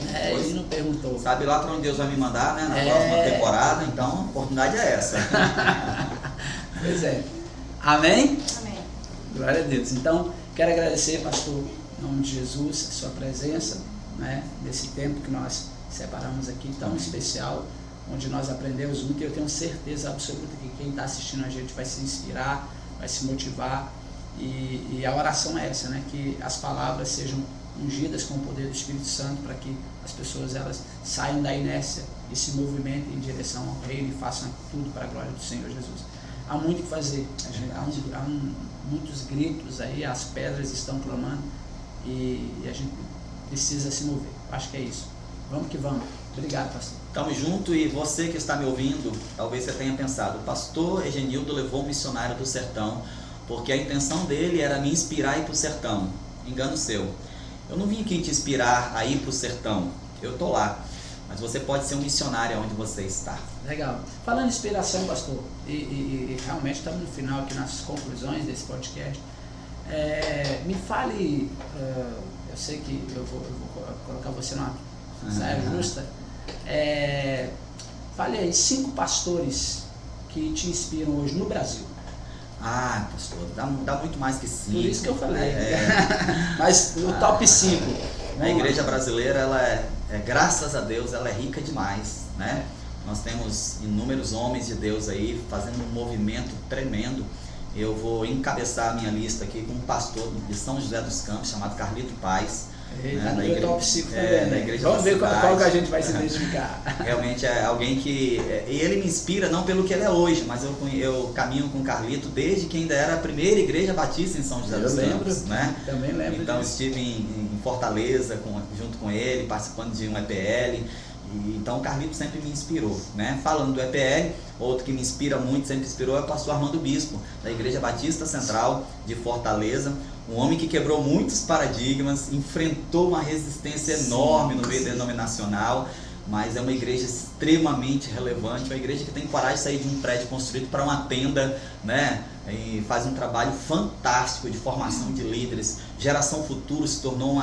E não perguntou. Sabe lá para onde Deus vai me mandar, né? Na próxima temporada, então a oportunidade é essa. Pois é. Amém? Amém. Glória a Deus. Então, quero agradecer, pastor, em nome de Jesus, a sua presença, né? Nesse tempo que nós separamos aqui, tão especial, onde nós aprendemos muito, e eu tenho certeza absoluta que quem está assistindo a gente vai se inspirar, vai se motivar, e a oração é essa, né? Que as palavras sejam ungidas com o poder do Espírito Santo, para que as pessoas elas saiam da inércia e se movimentem em direção ao reino e façam tudo para a glória do Senhor Jesus. Há muito o que fazer, há muitos gritos aí, as pedras estão clamando, e a gente precisa se mover. Acho que é isso. Vamos que vamos. Obrigado, pastor. Estamos juntos, e você que está me ouvindo, talvez você tenha pensado, o pastor Egenildo levou um missionário do sertão, porque a intenção dele era me inspirar a ir para o sertão. Engano seu. Eu não vim aqui te inspirar a ir para o sertão, eu estou lá, mas você pode ser um missionário onde você está. Legal. Falando em inspiração, pastor, e realmente estamos no final aqui nas conclusões desse podcast, me fale, eu sei que eu vou colocar você numa saia justa, fale aí 5 pastores que te inspiram hoje no Brasil. Pastor, dá muito mais que 5. Por isso que eu falei. Mas o top 5. A igreja brasileira, ela graças a Deus, ela é rica demais, né? Nós temos inúmeros homens de Deus aí fazendo um movimento tremendo. Eu vou encabeçar a minha lista aqui com um pastor de São José dos Campos, chamado Carlito Paz. Da igreja, top 5 da igreja. Vamos ver qual que a gente vai se identificar. Realmente é alguém que... ele me inspira não pelo que ele é hoje, mas eu caminho com o Carlito desde que ainda era a primeira igreja batista em São José dos Campos, né? Também lembro. Então estive em Fortaleza junto com ele, participando de um EPL. Então o Carlito sempre me inspirou, né? Falando do EPL, outro que me inspira muito, sempre inspirou, é o pastor Armando Bispo, da Igreja Batista Central de Fortaleza. Um homem que quebrou muitos paradigmas, enfrentou uma resistência enorme no meio denominacional, mas é uma igreja extremamente relevante, uma igreja que tem coragem de sair de um prédio construído para uma tenda, né? E faz um trabalho fantástico de formação de líderes. Geração Futuro se tornou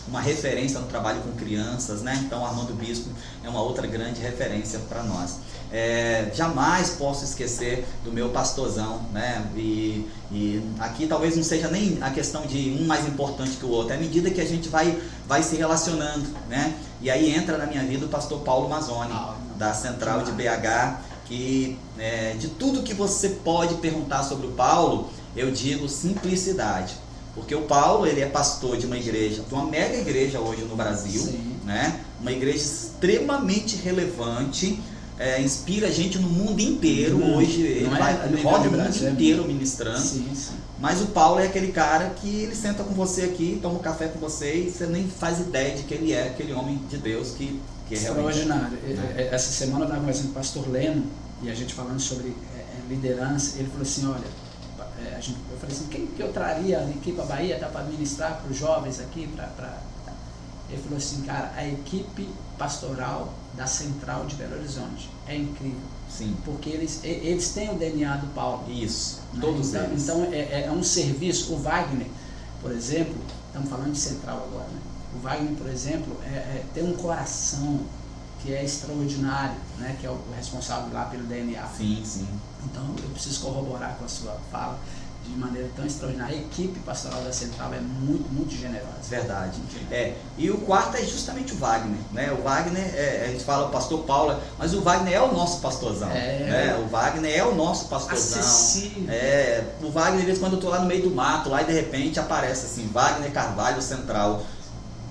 uma referência no trabalho com crianças, né? Então Armando Bispo é uma outra grande referência para nós. Jamais posso esquecer do meu pastorzão, né? E aqui talvez não seja nem a questão de um mais importante que o outro, é à medida que a gente vai se relacionando, né? E aí entra na minha vida o pastor Paulo Mazzoni, da Central de BH, que de tudo que você pode perguntar sobre o Paulo, eu digo simplicidade. Porque o Paulo, ele é pastor de uma igreja, de uma mega igreja hoje no Brasil, né? Uma igreja extremamente relevante, inspira a gente no mundo inteiro. Hoje ele roda o mundo inteiro ministrando. Sim. Mas o Paulo é aquele cara que ele senta com você aqui, toma um café com você e você nem faz ideia de que ele é aquele homem de Deus que extraordinário. Essa semana eu estava conversando com o pastor Leno, e a gente falando sobre liderança. Ele falou assim, olha, eu falei assim, quem que eu traria aqui para a Bahia, para ministrar para os jovens aqui, ele falou assim, cara, a equipe pastoral da Central de Belo Horizonte é incrível. Sim. Porque eles têm o DNA do Paulo. Isso, né? todos eles. Então é um serviço. O Wagner, por exemplo, estamos falando de Central agora, né? O Wagner, por exemplo, tem um coração que é extraordinário, né? Que é o responsável lá pelo DNA. Sim, sim. Então eu preciso corroborar com a sua fala de maneira tão extraordinária. A equipe pastoral da Central é muito, muito generosa. Verdade. E o quarto é justamente o Wagner, né? O Wagner, a gente fala o pastor Paulo, mas o Wagner é o nosso pastorzão. Né? O Wagner é o nosso pastorzão. Acessível. O Wagner, às vezes, quando eu tô lá no meio do mato, lá e de repente aparece assim, Wagner Carvalho Central.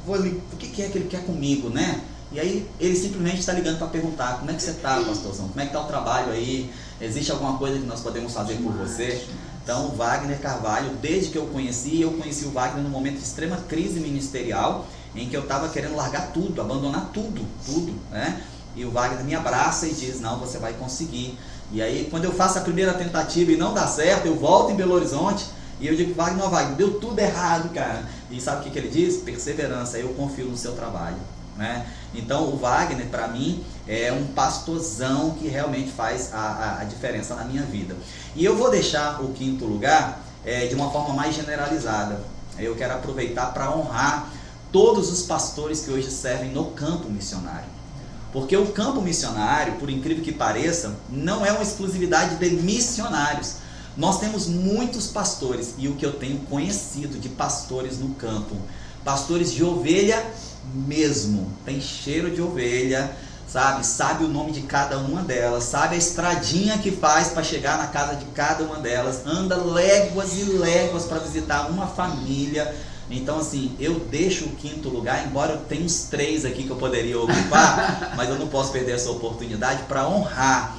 Vou ali, o que é que ele quer comigo, né? E aí ele simplesmente está ligando para perguntar, como é que você está, pastorzão? Como é que está o trabalho aí? Existe alguma coisa que nós podemos fazer por você? Então, o Wagner Carvalho, desde que eu conheci o Wagner num momento de extrema crise ministerial, em que eu estava querendo largar tudo, abandonar tudo, né? E o Wagner me abraça e diz, não, você vai conseguir. E aí, quando eu faço a primeira tentativa e não dá certo, eu volto em Belo Horizonte e eu digo, Wagner, não, Wagner, deu tudo errado, cara. E sabe o que ele diz? Perseverança, eu confio no seu trabalho. Né? Então o Wagner para mim é um pastorzão que realmente faz a diferença na minha vida. E eu vou deixar o quinto lugar de uma forma mais generalizada. Eu quero aproveitar para honrar todos os pastores que hoje servem no campo missionário. Porque o campo missionário, por incrível que pareça, não é uma exclusividade de missionários. Nós temos muitos pastores, e o que eu tenho conhecido de pastores no campo, pastores de ovelha mesmo, tem cheiro de ovelha, sabe o nome de cada uma delas, sabe a estradinha que faz para chegar na casa de cada uma delas, anda léguas e léguas para visitar uma família. Então assim, eu deixo o quinto lugar, embora eu tenha uns 3 aqui que eu poderia ocupar, mas eu não posso perder essa oportunidade para honrar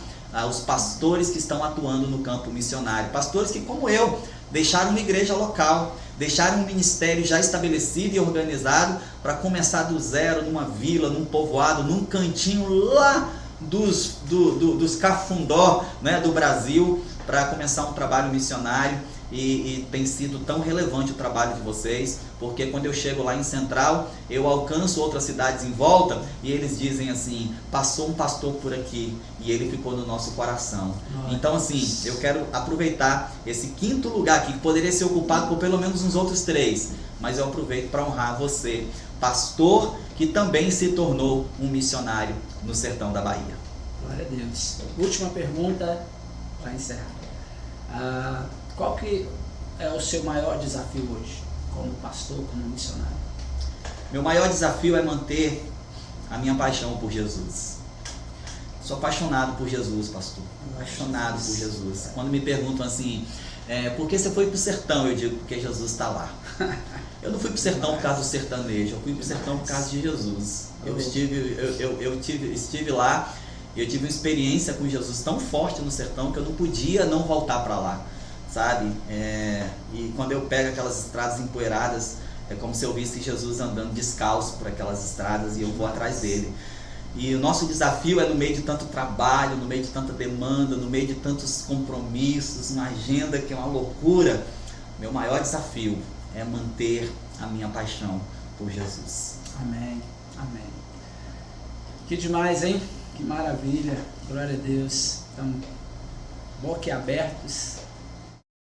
os pastores que estão atuando no campo missionário, pastores que, como eu, deixaram uma igreja local, deixaram um ministério já estabelecido e organizado para começar do zero, numa vila, num povoado, num cantinho lá dos cafundó, né, do Brasil, para começar um trabalho missionário. E tem sido tão relevante o trabalho de vocês, porque quando eu chego lá em Central, eu alcanço outras cidades em volta e eles dizem assim, passou um pastor por aqui e ele ficou no nosso coração. Então assim, eu quero aproveitar esse quinto lugar aqui, que poderia ser ocupado por pelo menos uns outros 3, mas eu aproveito para honrar você, pastor que também se tornou um missionário no sertão da Bahia. Glória a Deus. Última pergunta para encerrar. Qual que é o seu maior desafio hoje, como pastor, como missionário? Meu maior desafio é manter a minha paixão por Jesus. Sou apaixonado por Jesus, pastor. Apaixonado por Jesus. Quando me perguntam assim, por que você foi para o sertão? Eu digo, porque Jesus está lá. Eu não fui para o sertão por causa do sertanejo, eu fui para o sertão por causa de Jesus. Eu estive lá, eu tive uma experiência com Jesus tão forte no sertão que eu não podia não voltar para lá. Sabe? E quando eu pego aquelas estradas empoeiradas, é como se eu visse Jesus andando descalço por aquelas estradas e eu vou atrás dele. E o nosso desafio é no meio de tanto trabalho, no meio de tanta demanda, no meio de tantos compromissos, uma agenda que é uma loucura. Meu maior desafio é manter a minha paixão por Jesus. Amém, amém. Que demais, hein? Que maravilha, glória a Deus. Estamos boquiabertos.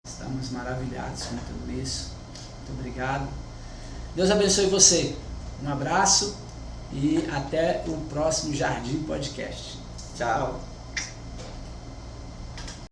Estamos maravilhados com tudo isso. Muito obrigado. Deus abençoe você. Um abraço e até o próximo Jardim Podcast. Tchau.